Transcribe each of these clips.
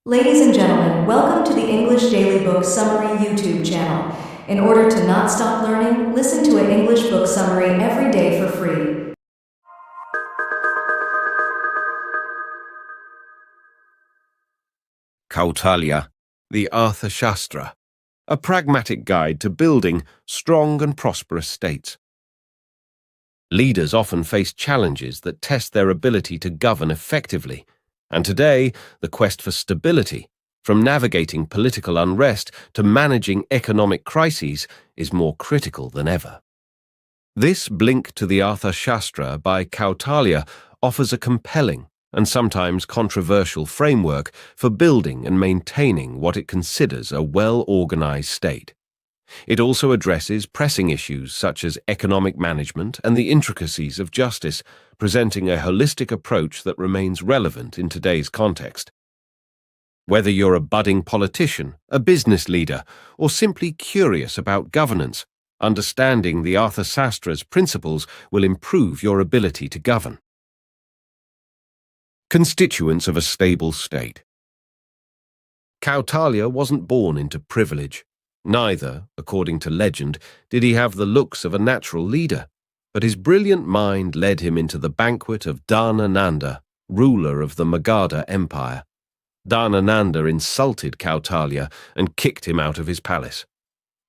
Ladies and gentlemen, welcome to the English Daily Book Summary YouTube channel. In order to not stop learning, listen to an English book summary every day for free. Kautalya, the Arthashastra, a pragmatic guide to building strong and prosperous states. Leaders often face challenges that test their ability to govern effectively, and today the quest for stability, from navigating political unrest to managing economic crises, is more critical than ever. This Blink to the Arthashastra by Kautalya offers a compelling and sometimes controversial framework for building and maintaining what it considers a well-organized state. It also addresses pressing issues such as economic management and the intricacies of justice, presenting a holistic approach that remains relevant in today's context. Whether you're a budding politician, a business leader, or simply curious about governance, understanding the Arthasastra's principles will improve your ability to govern. Constituents of a stable state. Kautalya wasn't born into privilege. Neither, according to legend, did he have the looks of a natural leader, but his brilliant mind led him into the banquet of Dhanananda, ruler of the Magadha Empire. Dhanananda insulted Kautalya and kicked him out of his palace.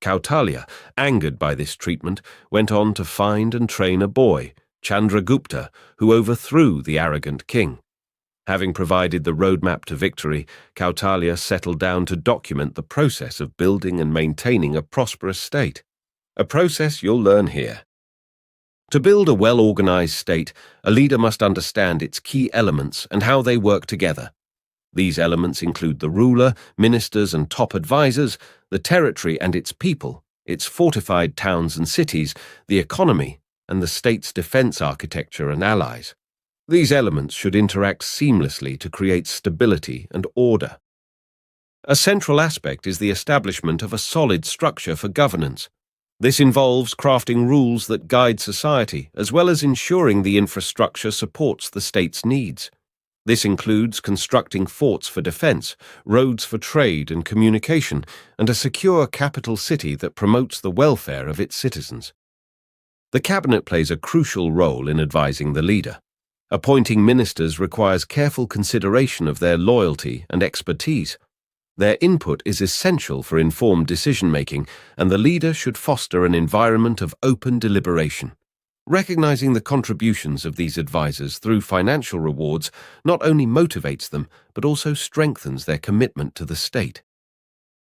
Kautalya, angered by this treatment, went on to find and train a boy, Chandragupta, who overthrew the arrogant king. Having provided the roadmap to victory, Kautalya settled down to document the process of building and maintaining a prosperous state. A process you'll learn here. To build a well-organized state, a leader must understand its key elements and how they work together. These elements include the ruler, ministers and top advisors, the territory and its people, its fortified towns and cities, the economy, and the state's defense architecture and allies. These elements should interact seamlessly to create stability and order. A central aspect is the establishment of a solid structure for governance. This involves crafting rules that guide society, as well as ensuring the infrastructure supports the state's needs. This includes constructing forts for defense, roads for trade and communication, and a secure capital city that promotes the welfare of its citizens. The cabinet plays a crucial role in advising the leader. Appointing ministers requires careful consideration of their loyalty and expertise. Their input is essential for informed decision-making, and the leader should foster an environment of open deliberation. Recognizing the contributions of these advisors through financial rewards not only motivates them, but also strengthens their commitment to the state.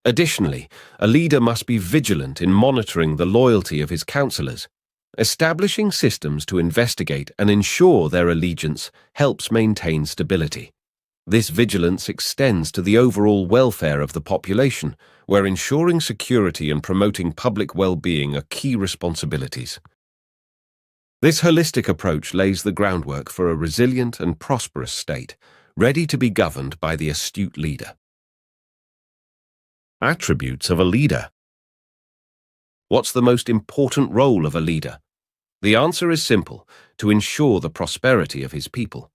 Additionally, a leader must be vigilant in monitoring the loyalty of his counselors. Establishing systems to investigate and ensure their allegiance helps maintain stability. This vigilance extends to the overall welfare of the population, where ensuring security and promoting public well-being are key responsibilities. This holistic approach lays the groundwork for a resilient and prosperous state, ready to be governed by the astute leader. Attributes of a leader. What's the most important role of a leader? The answer is simple: to ensure the prosperity of his people.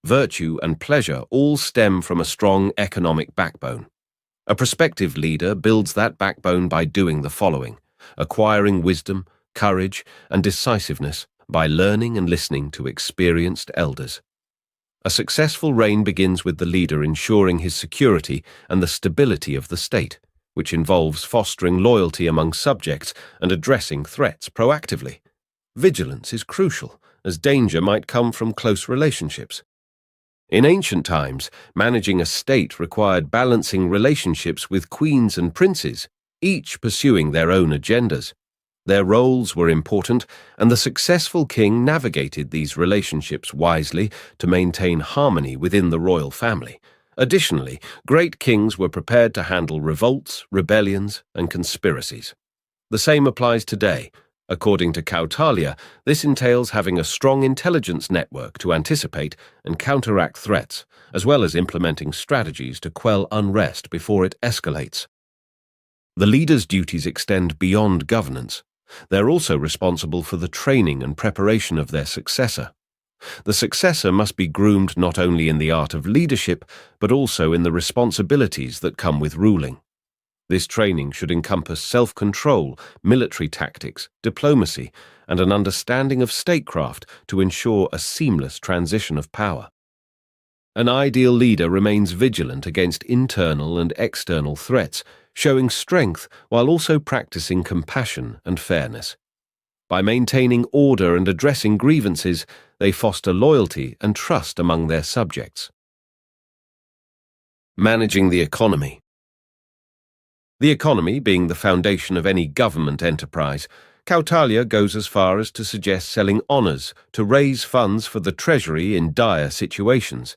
Virtue and pleasure all stem from a strong economic backbone. A prospective leader builds that backbone by doing the following: acquiring wisdom, courage, and decisiveness by learning and listening to experienced elders. A successful reign begins with the leader ensuring his security and the stability of the state, which involves fostering loyalty among subjects and addressing threats proactively. Vigilance is crucial, as danger might come from close relationships. In ancient times, managing a state required balancing relationships with queens and princes, each pursuing their own agendas. Their roles were important, and the successful king navigated these relationships wisely to maintain harmony within the royal family. Additionally, great kings were prepared to handle revolts, rebellions, and conspiracies. The same applies today. According to Kautalya, this entails having a strong intelligence network to anticipate and counteract threats, as well as implementing strategies to quell unrest before it escalates. The leader's duties extend beyond governance. They're also responsible for the training and preparation of their successor. The successor must be groomed not only in the art of leadership, but also in the responsibilities that come with ruling. This training should encompass self-control, military tactics, diplomacy, and an understanding of statecraft to ensure a seamless transition of power. An ideal leader remains vigilant against internal and external threats, showing strength while also practicing compassion and fairness. By maintaining order and addressing grievances, they foster loyalty and trust among their subjects. Managing the economy. The economy being the foundation of any government enterprise, Kautilya goes as far as to suggest selling honours to raise funds for the treasury in dire situations.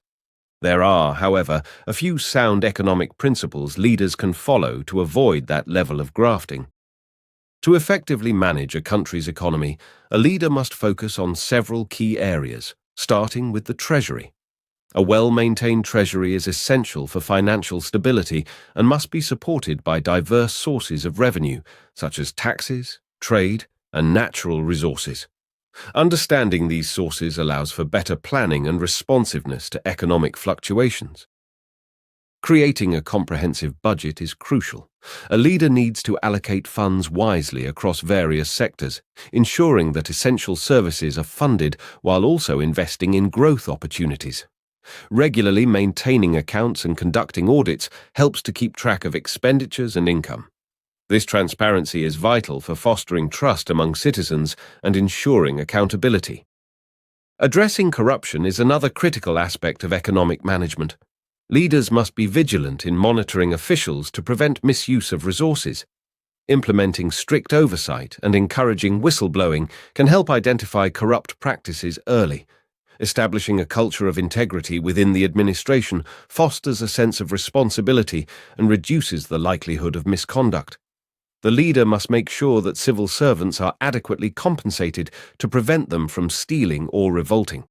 There are, however, a few sound economic principles leaders can follow to avoid that level of grafting. To effectively manage a country's economy, a leader must focus on several key areas, starting with the treasury. A well-maintained treasury is essential for financial stability and must be supported by diverse sources of revenue, such as taxes, trade, and natural resources. Understanding these sources allows for better planning and responsiveness to economic fluctuations. Creating a comprehensive budget is crucial. A leader needs to allocate funds wisely across various sectors, ensuring that essential services are funded while also investing in growth opportunities. Regularly maintaining accounts and conducting audits helps to keep track of expenditures and income. This transparency is vital for fostering trust among citizens and ensuring accountability. Addressing corruption is another critical aspect of economic management. Leaders must be vigilant in monitoring officials to prevent misuse of resources. Implementing strict oversight and encouraging whistleblowing can help identify corrupt practices early. Establishing a culture of integrity within the administration fosters a sense of responsibility and reduces the likelihood of misconduct. The leader must make sure that civil servants are adequately compensated to prevent them from stealing or revolting.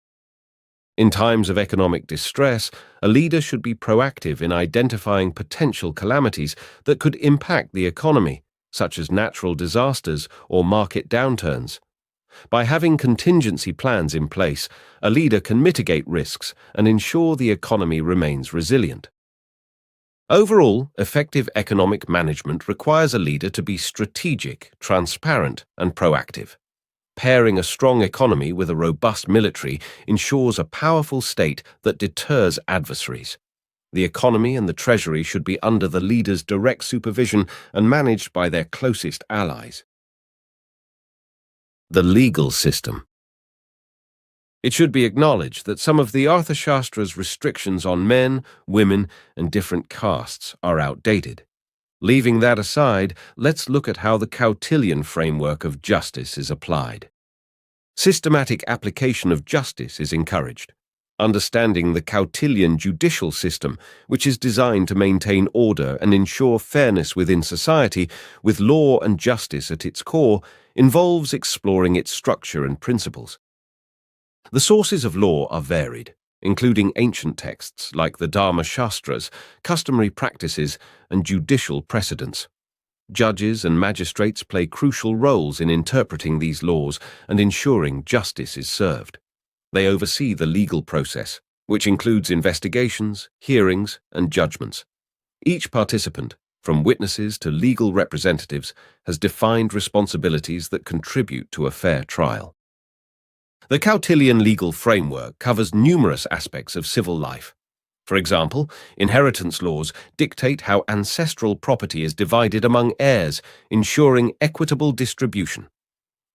In times of economic distress, a leader should be proactive in identifying potential calamities that could impact the economy, such as natural disasters or market downturns. By having contingency plans in place, a leader can mitigate risks and ensure the economy remains resilient. Overall, effective economic management requires a leader to be strategic, transparent, and proactive. Pairing a strong economy with a robust military ensures a powerful state that deters adversaries. The economy and the treasury should be under the leader's direct supervision and managed by their closest allies. The legal system. It should be acknowledged that some of the Arthashastra's restrictions on men, women, and different castes are outdated. Leaving that aside, let's look at how the Kautilyan framework of justice is applied. Systematic application of justice is encouraged. Understanding the Kautilyan judicial system, which is designed to maintain order and ensure fairness within society, with law and justice at its core, involves exploring its structure and principles. The sources of law are varied, including ancient texts like the Asthashastras, customary practices, and judicial precedents. Judges and magistrates play crucial roles in interpreting these laws and ensuring justice is served. They oversee the legal process, which includes investigations, hearings, and judgments. Each participant, from witnesses to legal representatives, has defined responsibilities that contribute to a fair trial. The Kautilyan legal framework covers numerous aspects of civil life. For example, inheritance laws dictate how ancestral property is divided among heirs, ensuring equitable distribution.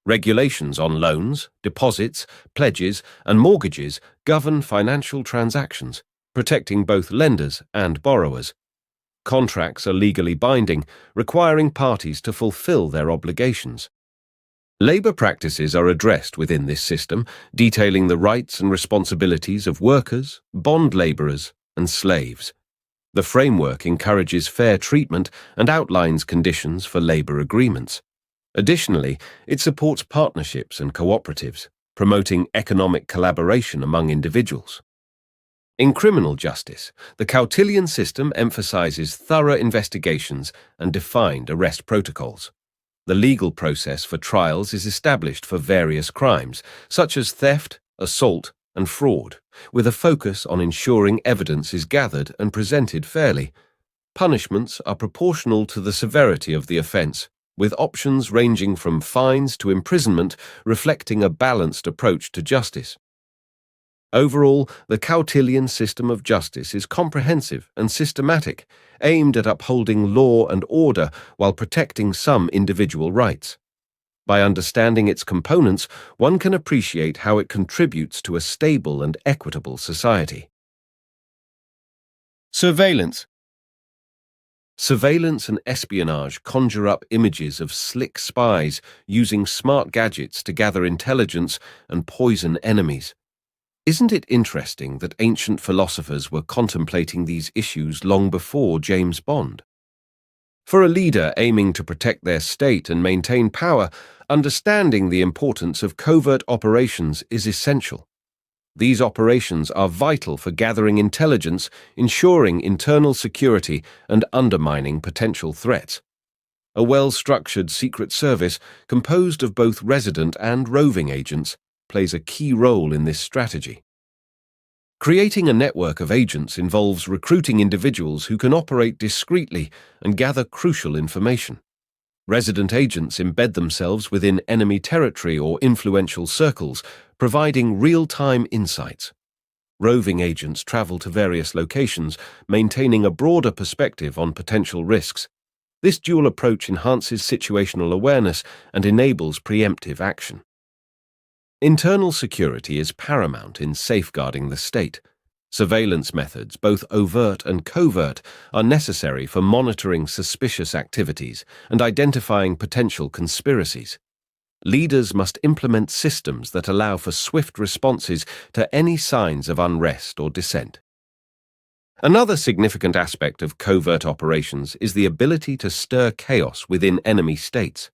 Regulations on loans, deposits, pledges, and mortgages govern financial transactions, protecting both lenders and borrowers. Contracts are legally binding, requiring parties to fulfill their obligations. Labor practices are addressed within this system, detailing the rights and responsibilities of workers, bond laborers, and slaves. The framework encourages fair treatment and outlines conditions for labor agreements. Additionally, it supports partnerships and cooperatives, promoting economic collaboration among individuals. In criminal justice, the Kautilyan system emphasizes thorough investigations and defined arrest protocols. The legal process for trials is established for various crimes, such as theft, assault, and fraud, with a focus on ensuring evidence is gathered and presented fairly. Punishments are proportional to the severity of the offence, with options ranging from fines to imprisonment, reflecting a balanced approach to justice. Overall, the Cautillian system of justice is comprehensive and systematic, aimed at upholding law and order while protecting some individual rights. By understanding its components, one can appreciate how it contributes to a stable and equitable society. Surveillance. Surveillance and espionage conjure up images of slick spies using smart gadgets to gather intelligence and poison enemies. Isn't it interesting that ancient philosophers were contemplating these issues long before James Bond? For a leader aiming to protect their state and maintain power, understanding the importance of covert operations is essential. These operations are vital for gathering intelligence, ensuring internal security, and undermining potential threats. A well-structured secret service, composed of both resident and roving agents, plays a key role in this strategy. Creating a network of agents involves recruiting individuals who can operate discreetly and gather crucial information. Resident agents embed themselves within enemy territory or influential circles, providing real-time insights. Roving agents travel to various locations, maintaining a broader perspective on potential risks. This dual approach enhances situational awareness and enables preemptive action. Internal security is paramount in safeguarding the state. Surveillance methods, both overt and covert, are necessary for monitoring suspicious activities and identifying potential conspiracies. Leaders must implement systems that allow for swift responses to any signs of unrest or dissent. Another significant aspect of covert operations is the ability to stir chaos within enemy states.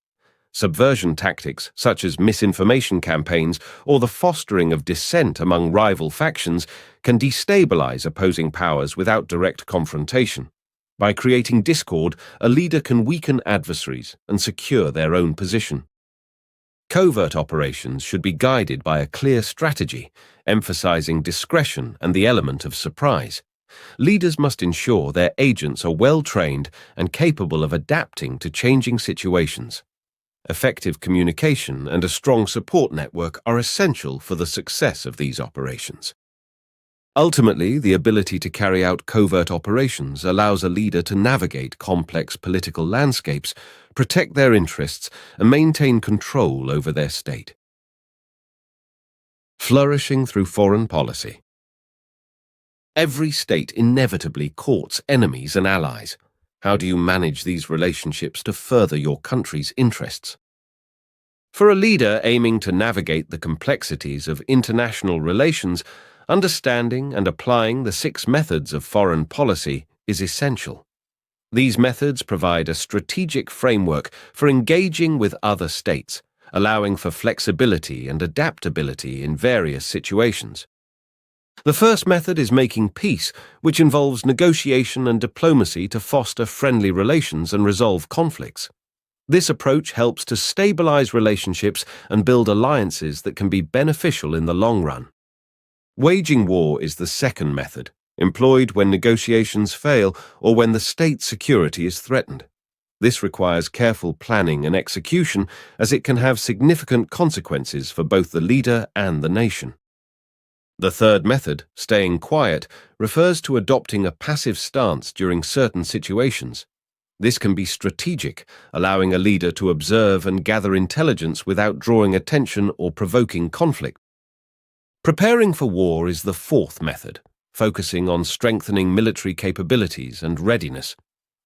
Subversion tactics, such as misinformation campaigns or the fostering of dissent among rival factions, can destabilize opposing powers without direct confrontation. By creating discord, a leader can weaken adversaries and secure their own position. Covert operations should be guided by a clear strategy, emphasizing discretion and the element of surprise. Leaders must ensure their agents are well-trained and capable of adapting to changing situations. Effective communication and a strong support network are essential for the success of these operations. Ultimately, the ability to carry out covert operations allows a leader to navigate complex political landscapes, protect their interests, and maintain control over their state. Flourishing through foreign policy. Every state inevitably courts enemies and allies. How do you manage these relationships to further your country's interests? For a leader aiming to navigate the complexities of international relations, understanding and applying the 6 methods of foreign policy is essential. These methods provide a strategic framework for engaging with other states, allowing for flexibility and adaptability in various situations. The first method is making peace, which involves negotiation and diplomacy to foster friendly relations and resolve conflicts. This approach helps to stabilize relationships and build alliances that can be beneficial in the long run. Waging war is the second method, employed when negotiations fail or when the state's security is threatened. This requires careful planning and execution, as it can have significant consequences for both the leader and the nation. The third method, staying quiet, refers to adopting a passive stance during certain situations. This can be strategic, allowing a leader to observe and gather intelligence without drawing attention or provoking conflict. Preparing for war is the fourth method, focusing on strengthening military capabilities and readiness.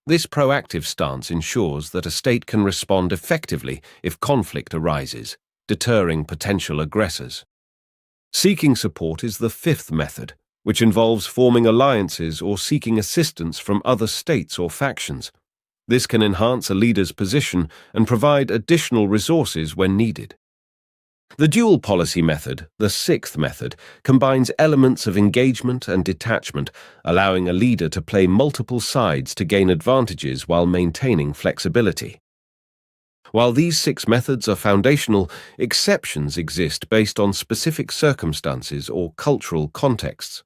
This proactive stance ensures that a state can respond effectively if conflict arises, deterring potential aggressors. Seeking support is the fifth method, which involves forming alliances or seeking assistance from other states or factions. This can enhance a leader's position and provide additional resources when needed. The dual policy method, the sixth method, combines elements of engagement and detachment, allowing a leader to play multiple sides to gain advantages while maintaining flexibility. While these 6 methods are foundational, exceptions exist based on specific circumstances or cultural contexts.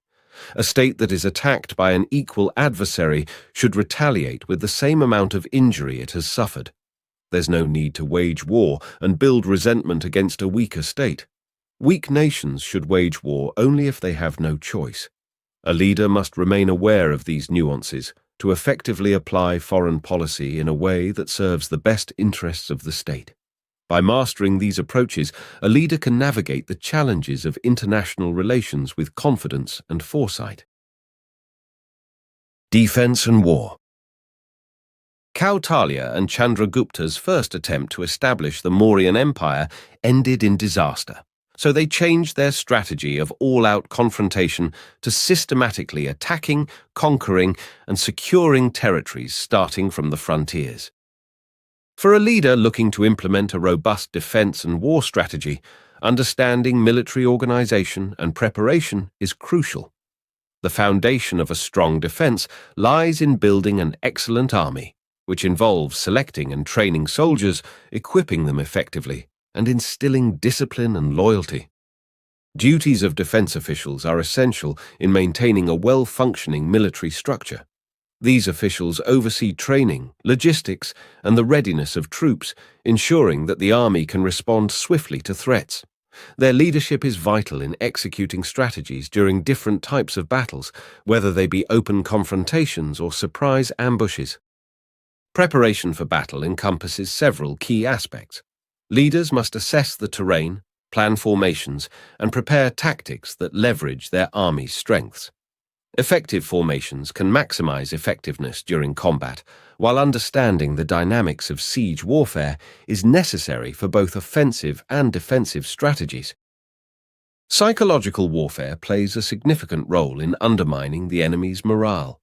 A state that is attacked by an equal adversary should retaliate with the same amount of injury it has suffered. There's no need to wage war and build resentment against a weaker state. Weak nations should wage war only if they have no choice. A leader must remain aware of these nuances to effectively apply foreign policy in a way that serves the best interests of the state. By mastering these approaches, a leader can navigate the challenges of international relations with confidence and foresight. Defense and war. Kautilya and Chandragupta's first attempt to establish the Mauryan Empire ended in disaster, so they changed their strategy of all-out confrontation to systematically attacking, conquering, and securing territories starting from the frontiers. For a leader looking to implement a robust defense and war strategy, understanding military organization and preparation is crucial. The foundation of a strong defense lies in building an excellent army, which involves selecting and training soldiers, equipping them effectively, and instilling discipline and loyalty. Duties of defense officials are essential in maintaining a well-functioning military structure. These officials oversee training, logistics, and the readiness of troops, ensuring that the army can respond swiftly to threats. Their leadership is vital in executing strategies during different types of battles, whether they be open confrontations or surprise ambushes. Preparation for battle encompasses several key aspects. Leaders must assess the terrain, plan formations, and prepare tactics that leverage their army's strengths. Effective formations can maximize effectiveness during combat, while understanding the dynamics of siege warfare is necessary for both offensive and defensive strategies. Psychological warfare plays a significant role in undermining the enemy's morale.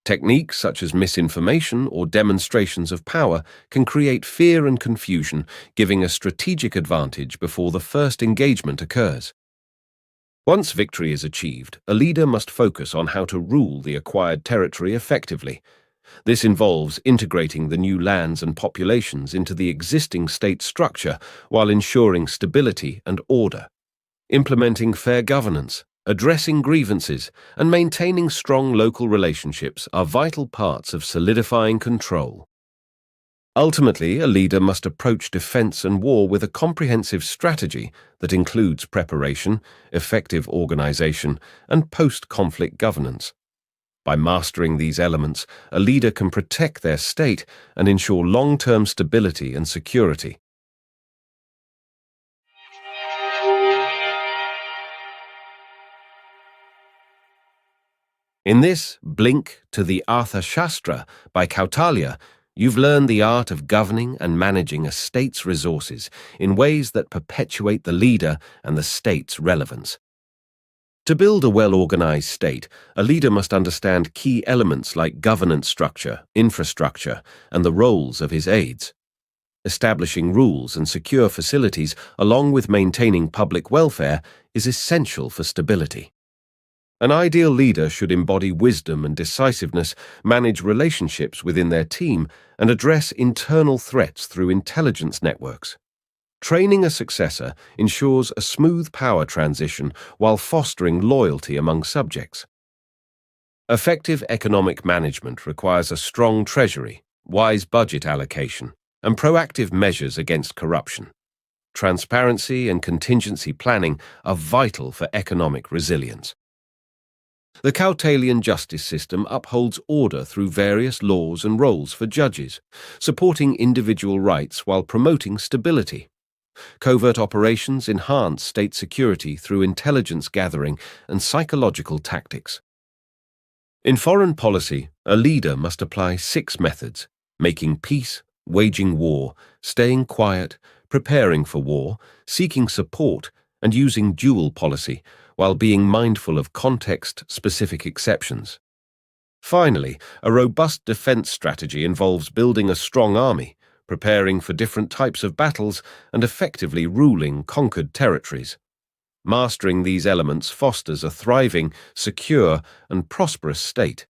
Techniques such as misinformation or demonstrations of power can create fear and confusion, giving a strategic advantage before the first engagement occurs. Once victory is achieved, a leader must focus on how to rule the acquired territory effectively. This involves integrating the new lands and populations into the existing state structure while ensuring stability and order. Implementing fair governance, addressing grievances, and maintaining strong local relationships are vital parts of solidifying control. Ultimately, a leader must approach defense and war with a comprehensive strategy that includes preparation, effective organization, and post-conflict governance. By mastering these elements, a leader can protect their state and ensure long-term stability and security. In this Blink to the Asthashastra by Kautilya, you've learned the art of governing and managing a state's resources in ways that perpetuate the leader and the state's relevance. To build a well-organized state, a leader must understand key elements like governance structure, infrastructure, and the roles of his aides. Establishing rules and secure facilities, along with maintaining public welfare, is essential for stability. An ideal leader should embody wisdom and decisiveness, manage relationships within their team, and address internal threats through intelligence networks. Training a successor ensures a smooth power transition while fostering loyalty among subjects. Effective economic management requires a strong treasury, wise budget allocation, and proactive measures against corruption. Transparency and contingency planning are vital for economic resilience. The Kautilyan justice system upholds order through various laws and roles for judges, supporting individual rights while promoting stability. Covert operations enhance state security through intelligence gathering and psychological tactics. In foreign policy, a leader must apply 6 methods: making peace, waging war, staying quiet, preparing for war, seeking support, and using dual policy, while being mindful of context-specific exceptions. Finally, a robust defense strategy involves building a strong army, preparing for different types of battles, and effectively ruling conquered territories. Mastering these elements fosters a thriving, secure, and prosperous state.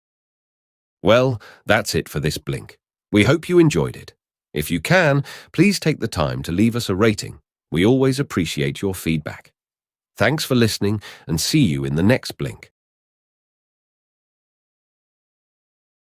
Well, that's it for this Blink. We hope you enjoyed it. If you can, please take the time to leave us a rating. We always appreciate your feedback. Thanks for listening and see you in the next blink.